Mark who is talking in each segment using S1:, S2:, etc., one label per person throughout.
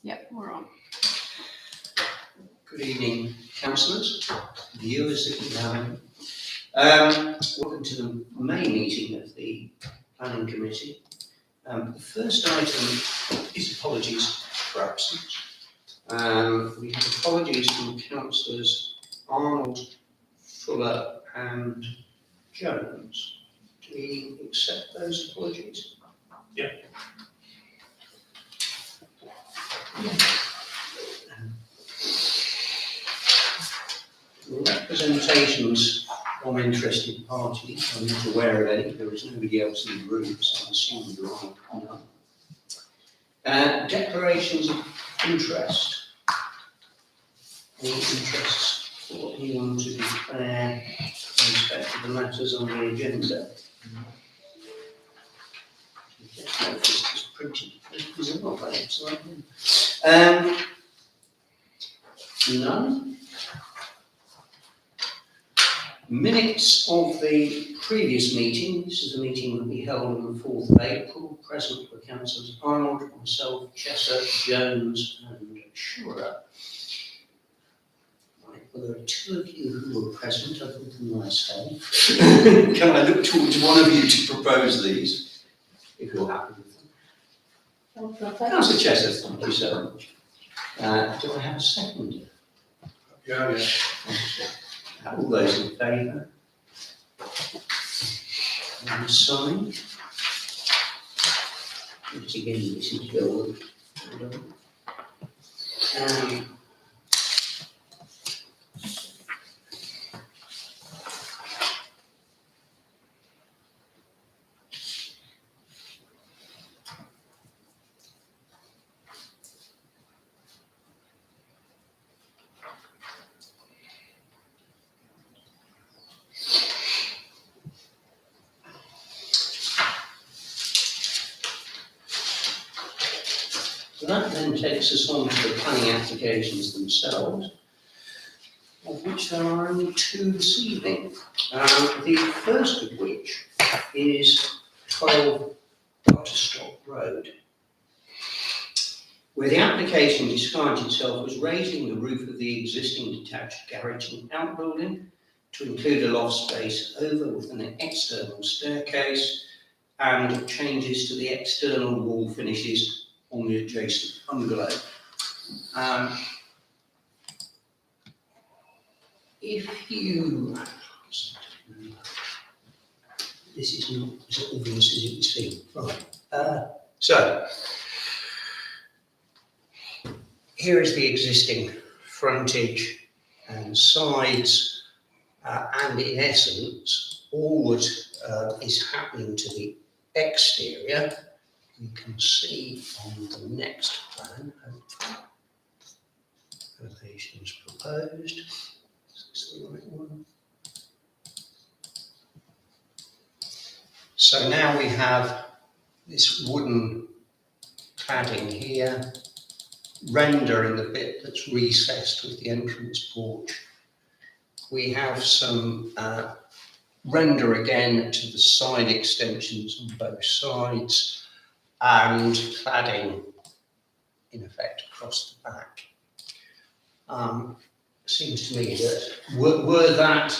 S1: Yep, we're on.
S2: Good evening, councillors, viewers if you have. Welcome to the main meeting of the Planning Committee. The first item is apologies for absence. We have apologies from councillors Arnold, Fuller and Jones. Do we accept those apologies?
S3: Yeah.
S2: Representations from interested parties. I'm not aware of any. There is nobody else in the room, so I assume you're on none. Declarations of interest. Any interests for anyone to declare in respect of the matters on the agenda? It's printed. It's not very exciting. None. Minutes of the previous meeting. This is a meeting that we held on the 4th of April. Present were councillors Arnold, myself, Chesser, Jones and Schurer. Right, well, there are two of you who were present other than myself. Can I look towards one of you to propose these, if you're happy with them? Councillor Chesser, thank you so much. Do I have a second?
S3: Yeah.
S2: All those in favour? And signed. Once again, this is Bill. So that then takes us on to the planning applications themselves, of which there are only two this evening. The first of which is 12 Butterstock Road, where the application describes itself as raising the roof of the existing detached garage and outbuilding to include a loft space over with an external staircase and changes to the external wall finishes on the adjacent bungalow. If you, this is not as obvious as it would seem. Right. So, here is the existing frontage and sides, and in essence, all that is happening to the exterior you can see on the next plan. Elevations proposed. Is this the right one? So now we have this wooden cladding here, rendering the bit that's recessed with the entrance porch. We have some render again to the side extensions on both sides, and cladding in effect across the back. Seems to me that were that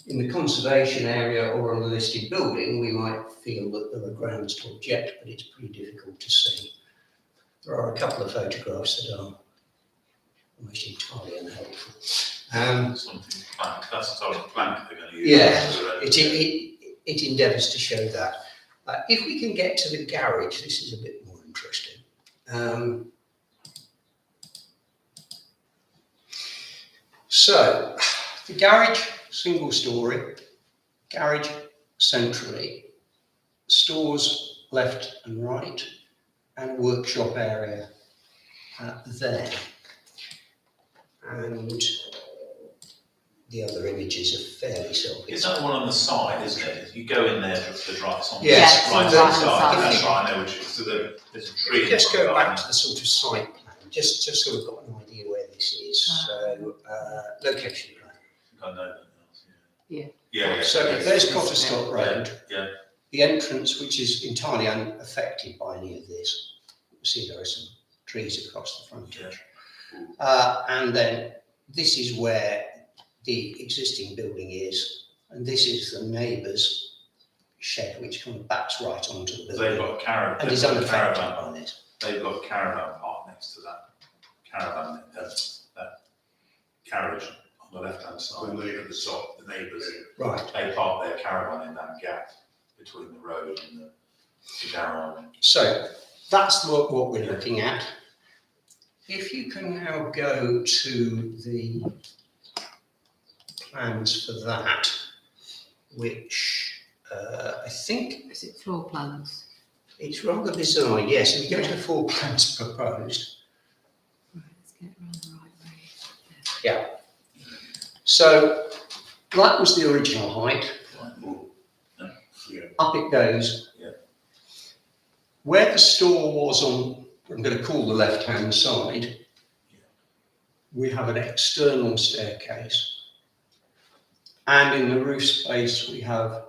S2: in the conservation area or on a listed building, we might feel that there are grounds to object, but it's pretty difficult to see. There are a couple of photographs that are almost entirely unhelpful.
S3: Something plank, that's the sort of plank they're going to use.
S2: Yeah, it endeavours to show that. If we can get to the garage, this is a bit more interesting. So, the garage, single story, garage centrally, stores left and right, and workshop area there. And the other images are fairly self-explanatory.
S3: Is that the one on the side, isn't it? You go in there to the right, it's on
S2: Yes,
S3: the right
S1: on
S3: hand
S1: the
S3: side.
S1: side.
S3: That's right, I know which is. So there's a tree.
S2: Just go back to the sort of site plan, just so we've got an idea where this is. So, location plan.
S3: I know that else,
S1: Yeah.
S3: Yeah.
S2: So there's Butterstock Road.
S3: Yeah.
S2: The entrance, which is entirely unaffected by any of this, see there are some trees across the frontage.
S3: Yeah.
S2: And then this is where the existing building is, and this is the neighbour's shed, which kind of backs right onto the
S3: They've
S2: building.
S3: got a caravan.
S2: And is unaffected by this.
S3: They've got a caravan park next to that caravan, that carriage on the left-hand side. At the top, the neighbours.
S2: Right.
S3: They park their caravan in that gap between the road and the garage.
S2: So that's what we're looking at. If you can now go to the plans for that, which I think
S1: Is it floor plans?
S2: it's rather bizarre. Yes, if you go to the floor plans proposed.
S1: Right, let's get it around the right way.
S2: Yeah. So that was the original height. Up it goes.
S3: Yeah.
S2: Where the store was on, I'm going to call the left-hand side, we have an external staircase. And in the roof space, we have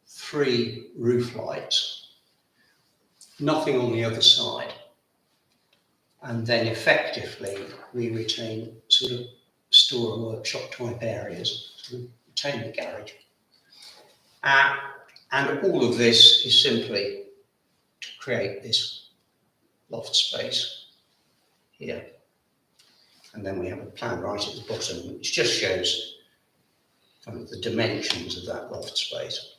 S2: 3 roof lights. Nothing on the other side. And then effectively, we retain sort of store and workshop type areas. So we retain the garage. And all of this is simply to create this loft space here. And then we have a plan right at the bottom, which just shows kind of the dimensions of that loft space.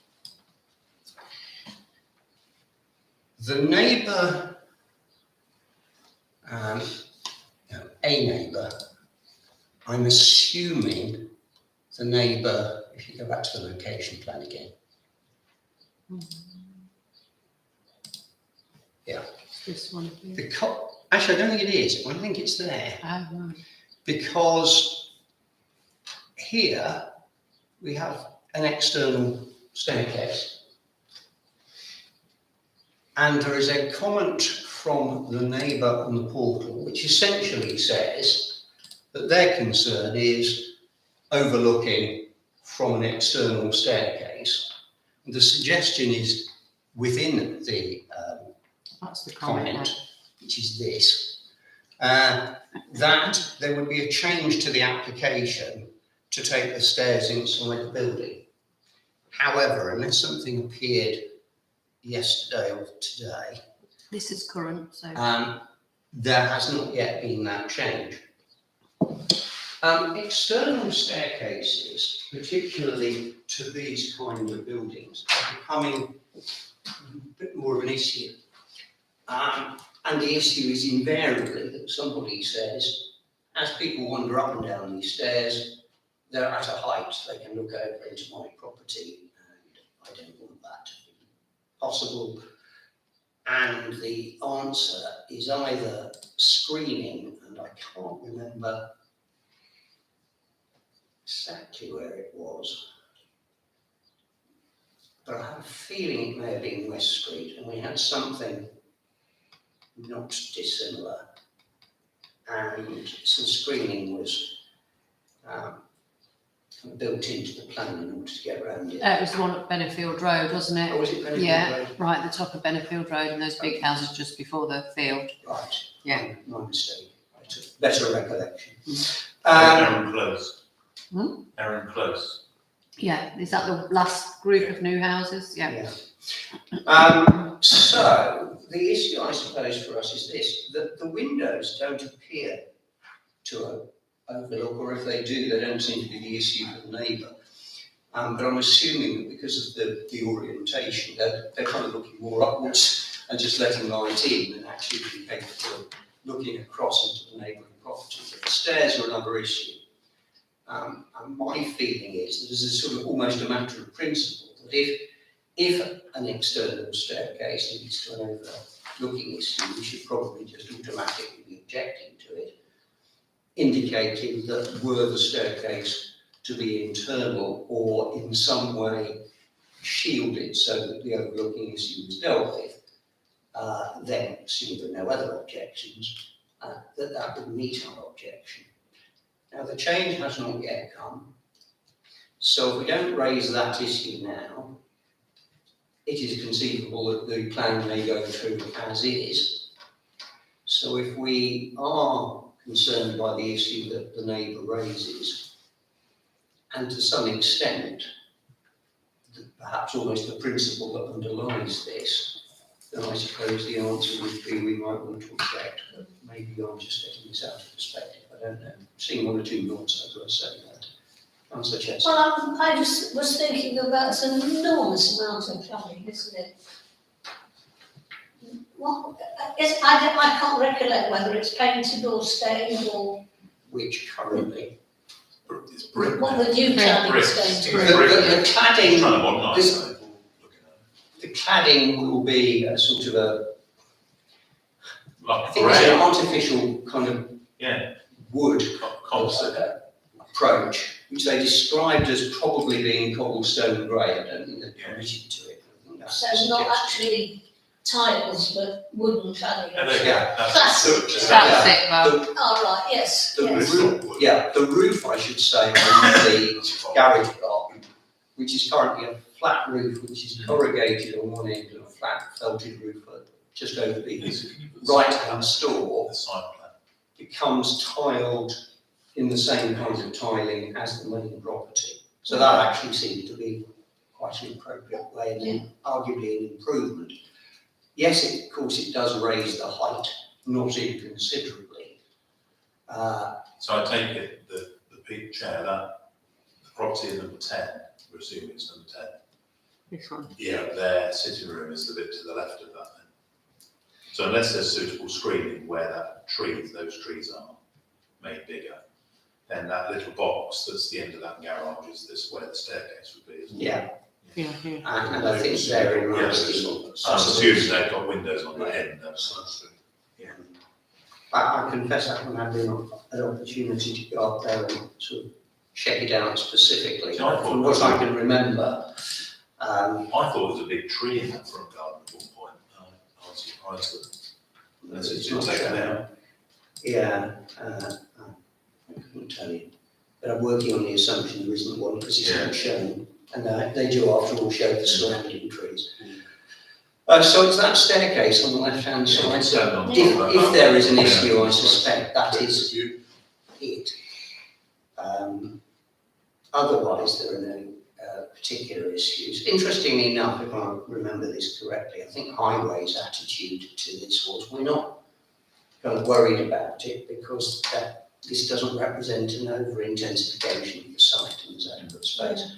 S2: The neighbour, a neighbour, I'm assuming the neighbour, if you go back to the location plan again. Yeah.
S1: This one here.
S2: Actually, I don't think it is. I think it's there.
S1: Oh, right.
S2: Because here we have an external staircase. And there is a comment from the neighbour on the portal, which essentially says that their concern is overlooking from an external staircase. The suggestion is within the
S1: That's the comment.
S2: comment, which is this, that there would be a change to the application to take the stairs inside the building. However, unless something appeared yesterday or today,
S1: This is current, so
S2: there has not yet been that change. External staircases, particularly to these kind of buildings, are becoming a bit more of an issue. And the issue is invariably that somebody says, as people wander up and down these stairs, they're at a height, they can look over into my property, and I don't want that to be possible. And the answer is either screening, and I can't remember exactly where it was, but I have a feeling it may have been West Street, and we had something not dissimilar, and some screening was built into the plan in order to get around it.
S1: it was the one at Bennefield Road, wasn't it?
S2: Oh, was it Benedict
S1: Yeah,
S2: Road?
S1: right at the top of Bennefield Road and those big houses just before the field.
S2: Right.
S1: Yeah.
S2: My mistake. I took better recollection.
S3: Erin Close.
S1: Hmm?
S3: Erin Close.
S1: Yeah, is that the last group of new houses? Yeah.
S2: So the issue, I suppose, for us is this: that the windows don't appear to overlook, or if they do, they don't seem to be the issue for the neighbour. But I'm assuming that because of the orientation, they're kind of looking more upwards and just letting light in than actually being capable of looking across into the neighbouring property. But the stairs are another issue. And my feeling is that this is sort of almost a matter of principle, that if an external staircase leads to an overlooking issue, we should probably just automatically be objecting to it, indicating that were the staircase to be internal or in some way shielded so that the overlooking issue was dealt with, then, assuming there are no other objections, that would meet our objection. Now, the change has not yet come, so if we don't raise that issue now, it is conceivable that the plan may go through as is, So if we are concerned by the issue that the neighbour raises, and to some extent, perhaps almost the principle that underlies this, then I suppose the answer would be we might want to object, but maybe I'm just taking this out of perspective, I don't know. Seeing one or two nods, as I say that. Councillor Chester.
S4: Well, I just was thinking about it's an enormous amount of planning, isn't it? Well, I can't recollect whether it's painted or stained or
S2: Which currently.
S3: It's brick.
S4: what the new planning
S3: Bricks.
S4: is
S3: It's
S4: going
S2: The,
S4: to be.
S3: brick.
S2: the cladding,
S3: Trying to modernise it. Looking at
S2: the cladding will be a sort of a,
S3: it. Like
S2: I think it's an
S3: grey.
S2: artificial kind of
S3: Yeah,
S2: wood
S3: composite.
S2: approach, which they described as probably being cobblestone grey. I don't think they've
S3: Yeah.
S2: committed to it. I think that's
S4: So
S2: the
S4: not
S2: suggestion.
S4: actually tiles, but wooden cladding.
S3: Yeah, there you
S2: Yeah.
S3: go. That's
S4: Classic.
S3: it.
S1: That's it, Val.
S4: Oh, right, yes,
S2: The
S4: yes.
S2: roof, yeah, the roof, I should say, on the garage block, which is currently a flat roof, which is corrugated on one end and a flat felted roof just over the right-hand store,
S3: The side plan.
S2: becomes tiled in the same kind of tiling as the main property. So that actually seems to be quite an appropriate way and then arguably an improvement. Yes, of course, it does raise the height, not inconsiderably.
S3: So I take it that the peak chair, that the property in number 10, we're assuming it's number 10.
S1: This one.
S3: Yeah, their sitting room is the bit to the left of that then. So unless there's suitable screening where those trees are made bigger, then that little box that's the end of that garage is this where the staircase would be, isn't it?
S2: Yeah,
S1: Yeah, yeah.
S2: and I think therein
S3: Yeah,
S2: lies
S3: there's
S2: the.
S3: I'm assuming they've got windows on the end,
S2: Yeah. I confess I haven't had an opportunity to go up there and sort of check it out specifically.
S3: Yeah, I thought-
S2: From what I can remember,
S3: I thought there was a big tree in that front garden at one point. I was surprised that unless it's been
S2: not
S3: taken
S2: shown.
S3: down.
S2: Yeah, I couldn't tell you. But I'm working on the assumption there isn't one because it's
S3: Yeah.
S2: not shown. And they do after all show the surrounding trees. So it's that staircase on the left-hand side. So if there is an issue, I suspect that is it. Otherwise, there are no particular issues. Interestingly enough, if I remember this correctly, I think Highway's attitude to this was we're not kind of worried about it because this doesn't represent an over-intensification of the site and there's adequate space.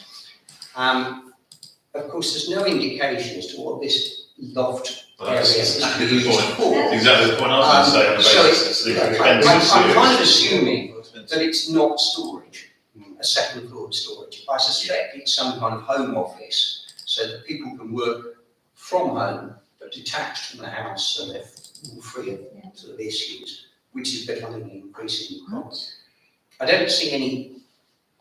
S2: Of course, there's no indication as to what this loft
S3: Well,
S2: area
S3: that's
S2: is
S3: exactly
S2: used
S3: the point.
S2: for.
S3: Exactly the point I was going to say on the basis
S2: So
S3: it's
S2: I'm
S3: expensive
S2: kind of
S3: sewage.
S2: assuming that it's not storage, a second floor storage. I suspect it's some kind of home office so that people can work from home but detached from the house so they're all free of sort of issues, which is becoming increasingly common. I don't see any